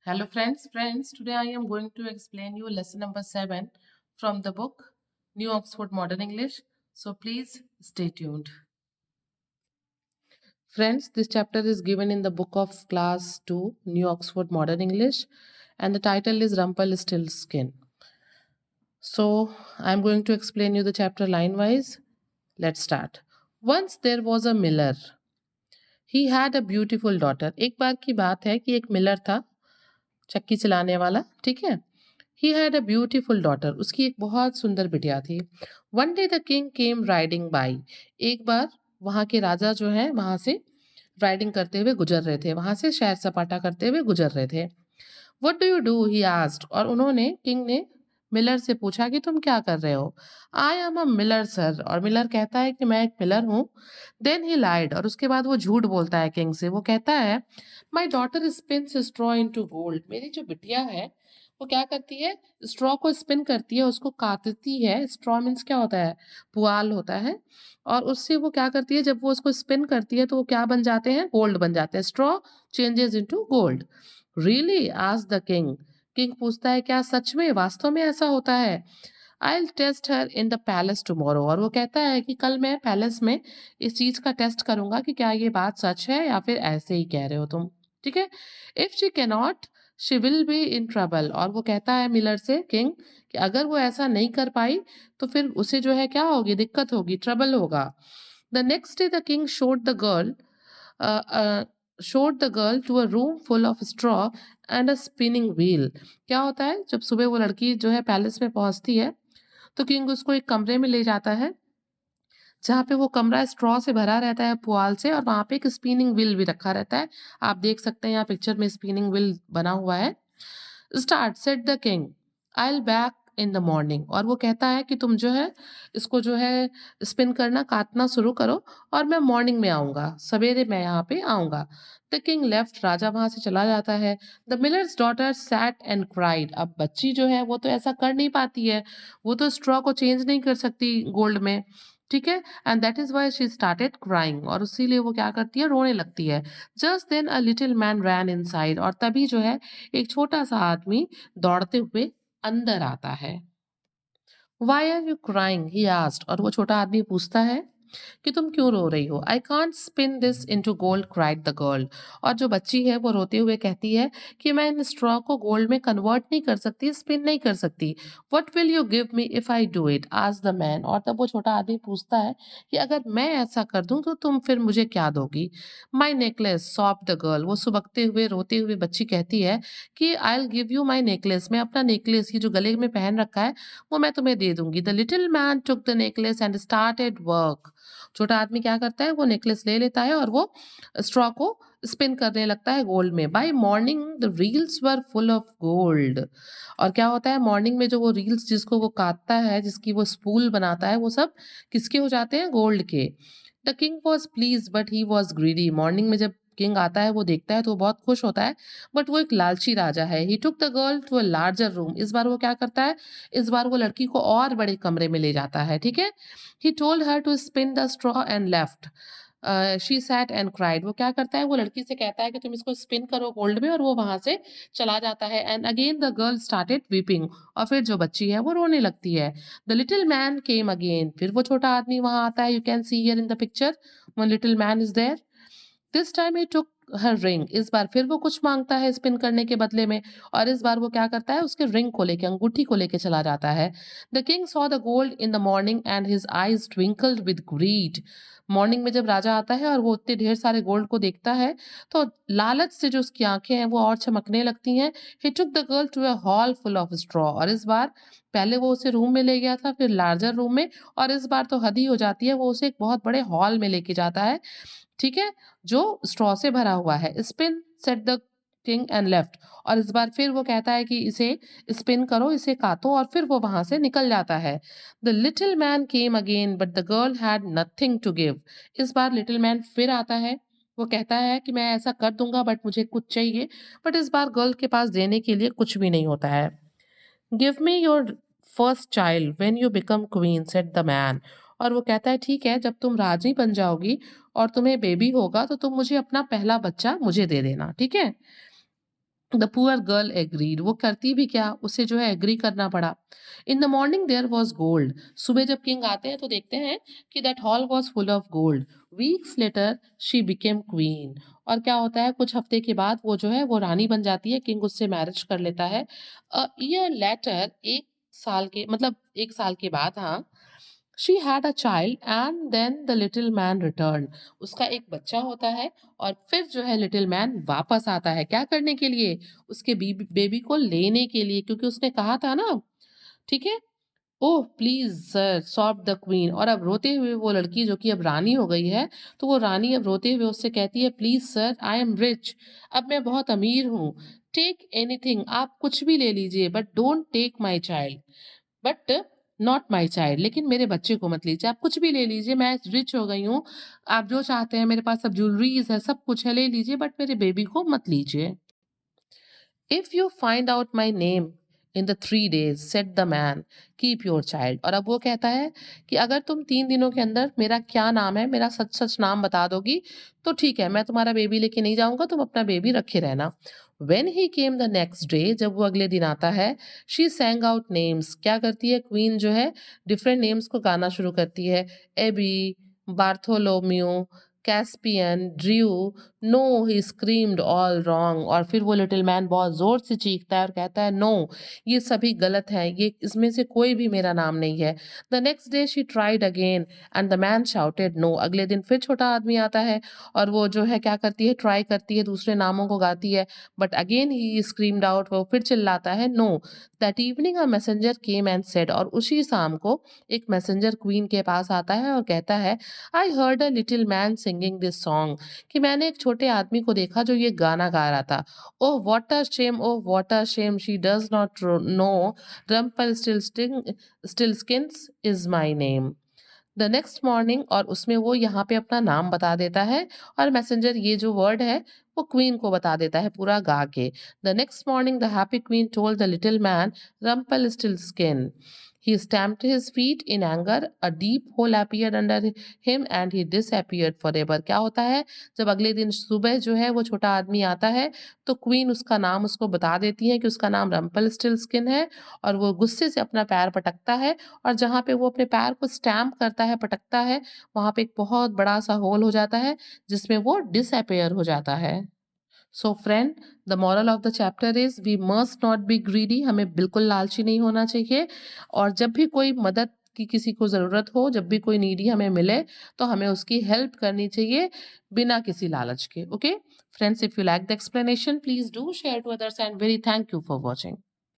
Hello friends, today I am going to explain you lesson number 7 from the book New Oxford Modern English. So please stay tuned. Friends, this chapter is given in the book of class 2 New Oxford Modern English and the title is Rumpelstiltskin. So I am going to explain you the chapter line wise. Let's start. Once there was a miller. He had a beautiful daughter. एक बार की बात है कि एक Miller था, चक्की चलाने वाला, ठीक है. He had a beautiful daughter. उसकी एक बहुत सुंदर बिटिया थी. One day the king came riding by. एक बार वहाँ के राजा जो है वहाँ से राइडिंग करते हुए गुजर रहे थे, वहाँ से सैर सपाटा करते हुए गुजर रहे थे. What do you do, he asked. और उन्होंने, किंग ने मिलर से पूछा कि तुम क्या कर रहे हो. I am a Miller sir. और मिलर कहता है कि मैं एक मिलर हूँ. देन ही लाइड. और उसके बाद वो झूठ बोलता है किंग से. वो कहता है my daughter spins straw into gold. मेरी जो बिटिया है वो क्या करती है, स्ट्रॉ को स्पिन करती है, उसको काटती है. स्ट्रॉ मीन्स क्या होता है, पुआल होता है. और उससे वो क्या करती है, जब वो उसको स्पिन करती है तो वो क्या बन जाते हैं, गोल्ड बन जाते हैं. Straw changes into gold. Really, asked the king. King पूछता है क्या सच में, वास्तव में ऐसा होता है. I will test her in the palace tomorrow. और वो कहता है कि कल मैं पैलेस में इस चीज का टेस्ट करूंगा कि क्या ये बात सच है या फिर ऐसे ही कह रहे हो तुम. ठीक है. If she cannot she will be in trouble. और वो कहता है मिलर से, किंग, कि अगर वो ऐसा नहीं कर पाई तो फिर उसे जो है क्या होगी, दिक्कत होगी, ट्रबल होगा. The next day the king showed the girl to a room full of straw and a spinning wheel. क्या होता है, जब सुबह वो लड़की जो है पैलेस में पहुंचती है तो किंग उसको एक कमरे में ले जाता है जहाँ पे वो कमरा स्ट्रॉ से भरा रहता है, पुआल से, और वहां पे एक स्पिनिंग व्हील भी रखा रहता है. आप देख सकते हैं यहाँ पिक्चर में स्पिनिंग व्हील बना हुआ है. Start set the king. I will back in the morning. और वो कहता है कि तुम जो है इसको जो है स्पिन करना, काटना शुरू करो और मैं मॉर्निंग में आऊंगा, सवेरे मैं यहाँ पे आऊंगा. The king left. राजा वहां से चला जाता है. The millers daughter set and cried. अब बच्ची जो है वो तो ऐसा कर नहीं पाती है, वो तो स्ट्रॉ को चेंज नहीं कर सकती गोल्ड में, ठीक है. And that is why she started crying. और इसीलिए वो क्या करती है, रोने लगती है. Just then a little man ran inside. और तभी जो है एक छोटा सा आदमी दौड़ते हुए अंदर आता है. Why are you crying, he asked. और वो छोटा आदमी पूछता है कि तुम क्यों रो रही हो. I can't spin this into gold, cried the girl. और जो बच्ची है वो रोते हुए कहती है कि मैं इन स्ट्रॉ को गोल्ड में कन्वर्ट नहीं कर सकती, स्पिन नहीं कर सकती. What will you give me if I do it, asked the man. और तब वो छोटा आदमी पूछता है कि अगर मैं ऐसा कर दूं तो तुम फिर मुझे क्या दोगी. माई नेकलेस, सॉफ्ट द गर्ल. वो सुबकते हुए रोते हुए बच्ची कहती है कि I will give you my necklace. मैं अपना नेकलेस, ये जो गले में पहन रखा है, वो मैं तुम्हें दे दूंगी. The little man took the necklace and started work. छोटा आदमी क्या करता है, वो नेकलेस ले लेता है और वो स्ट्रॉ को स्पिन करने लगता है गोल्ड में. By morning the reels were full of gold. और क्या होता है, मॉर्निंग में जो वो रील्स जिसको वो काटता है, जिसकी वो स्पूल बनाता है, वो सब किसके हो जाते हैं, गोल्ड के. The king was please but he was greedy. Morning में जब किंग आता है, वो देखता है तो वो बहुत खुश होता है, बट वो एक लालची राजा है. He took the girl to a larger room. इस बार वो क्या करता है, इस बार वो लड़की को और बड़े कमरे में ले जाता है, ठीक है. He told her to spin the straw and left. She sat and cried. वो क्या करता है, वो लड़की से कहता है कि तुम इसको स्पिन करो गोल्ड में, और वो वहां से चला जाता है. And again the girl started weeping. और फिर जो बच्ची है वो रोने लगती है. The little man came again. फिर वो छोटा आदमी वहां आता है. You can see here in the picture one little man is there. This time he took her ring. इस बार फिर वो कुछ मांगता है स्पिन करने के बदले में, और इस बार वो क्या करता है, उसके रिंग को लेके, अंगूठी को लेके चला जाता है. The king saw the gold in the morning and his eyes twinkled with greed. Morning में जब राजा आता है और वो उतने ढेर सारे गोल्ड को देखता है तो लालच से जो उसकी आंखें हैं वो और चमकने लगती हैं. He took the girl to a hall full of straw. और इस बार, पहले वो उसे रूम में ले गया था, फिर लार्जर रूम में, और इस बार तो हद ही हो जाती है, वो उसे एक बहुत बड़े हॉल में लेके जाता है, ठीक है, जो स्ट्रॉ से भरा हुआ है. Spin set the king and left. और इस बार फिर वो कहता है कि इसे स्पिन करो, इसे काटो, और फिर वो वहां से निकल जाता है. The little man came again but the girl had nothing to give. इस बार लिटिल मैन फिर आता है. वो कहता है कि मैं ऐसा कर दूंगा बट मुझे कुछ चाहिए. बट इस बार गर्ल के पास देने के लिए कुछ भी नहीं होता है. Give me your first child when you become queen, said the man. और वो कहता है ठीक है, जब तुम रानी बन जाओगी और तुम्हें बेबी होगा तो तुम मुझे अपना पहला बच्चा मुझे दे देना, ठीक है. द पुअर गर्ल एग्रीड, वो करती भी क्या, उसे जो है एग्री करना पड़ा। In the morning there was gold, सुबह जब किंग आते हैं तो देखते हैं कि that hall was full of gold. Weeks later she became queen, और क्या होता है कुछ हफ्ते के बाद वो जो है वो रानी बन जाती है, किंग उससे मैरिज कर लेता है। अ ईयर लेटर, एक साल के मतलब एक साल के बाद, हाँ, she had a child and then the little man return, उसका एक बच्चा होता है, और फिर जो है लिटिल मैन वापस आता है, क्या करने के लिए, उसके बेबी को लेने के लिए, क्योंकि उसने कहा था ना, ठीक है। Oh please sir, soft the queen, और अब रोते हुए वो लड़की जो कि अब रानी हो गई है, तो वो रानी अब रोते हुए उससे कहती है, please sir, I am rich, अब मैं बहुत अमीर हूँ, टेक एनीथिंग, आप कुछ भी ले लीजिए, but don't take my child, but not my child, लेकिन मेरे बच्चे को मत लीजिए, आप कुछ भी ले लीजिए, मैं रिच हो गई हूँ, आप जो चाहते हैं, मेरे पास सब ज्वेलरीज है, सब कुछ है, ले लीजिए, बट मेरे बेबी को मत लीजिए। If you find out my name in the 3 days, set the man, keep your child, और अब वो कहता है कि अगर तुम 3 दिनों के अंदर मेरा क्या नाम है, मेरा सच सच नाम बता दोगी, तो ठीक है, मैं तुम्हारा बेबी लेके नहीं जाऊंगा, तुम अपना बेबी रखे रहना। When he came the next day, जब वो अगले दिन आता है, शी सैंग आउट नेम्स, क्या करती है क्वीन जो है, डिफरेंट नेम्स को गाना शुरू करती है, Abby, Bartholomew, Caspian, Drew, no, he screamed all wrong, और फिर वो लिटिल मैन बहुत जोर से चीखता है और कहता है, नो, ये सभी गलत है, ये इसमें से कोई भी मेरा नाम नहीं है। The next day she tried again and the man shouted no, अगले दिन फिर छोटा आदमी आता है, और वो जो है क्या करती है, ट्राई करती है, दूसरे नामों को गाती है, but again he screamed out, वो फिर चिल्लाता है, no. That evening a messenger came and said, और उसी शाम को एक मैसेंजर क्वीन के पास आता है और कहता है, I heard a little man singing this song, कि मैंने एक छोटे आदमी को देखा जो ये गाना गा रहा था। Oh what a shame, oh what a shame, she does not know, Rumpelstiltskin is my name. The next morning, और उसमें वो यहाँ पे अपना नाम बता देता है, और मैसेंजर ये जो वर्ड है वो क्वीन को बता देता है पूरा गा के। The next morning the happy queen told the little man, Rumpelstiltskin, he stamped his feet in anger, a deep hole appeared under him and he disappeared forever। क्या होता है, जब अगले दिन सुबह जो है वो छोटा आदमी आता है, तो क्वीन उसका नाम उसको बता देती है कि उसका नाम रम्पल स्टिल स्किन है, और वो गुस्से से अपना पैर पटकता है, और जहाँ पे वो अपने पैर को स्टैम्प करता है, पटकता है, वहाँ पे एक बहुत बड़ा सा होल हो जाता है, जिसमें वो डिसअपेयर हो जाता है। So friend, the moral of the chapter is we must not be greedy, हमें बिल्कुल लालची नहीं होना चाहिए, और जब भी कोई मदद की किसी को ज़रूरत हो, जब भी कोई नीडी हमें मिले, तो हमें उसकी हेल्प करनी चाहिए बिना किसी लालच के। Okay friends, if you like the explanation, please do share to others, and very thank you for watching.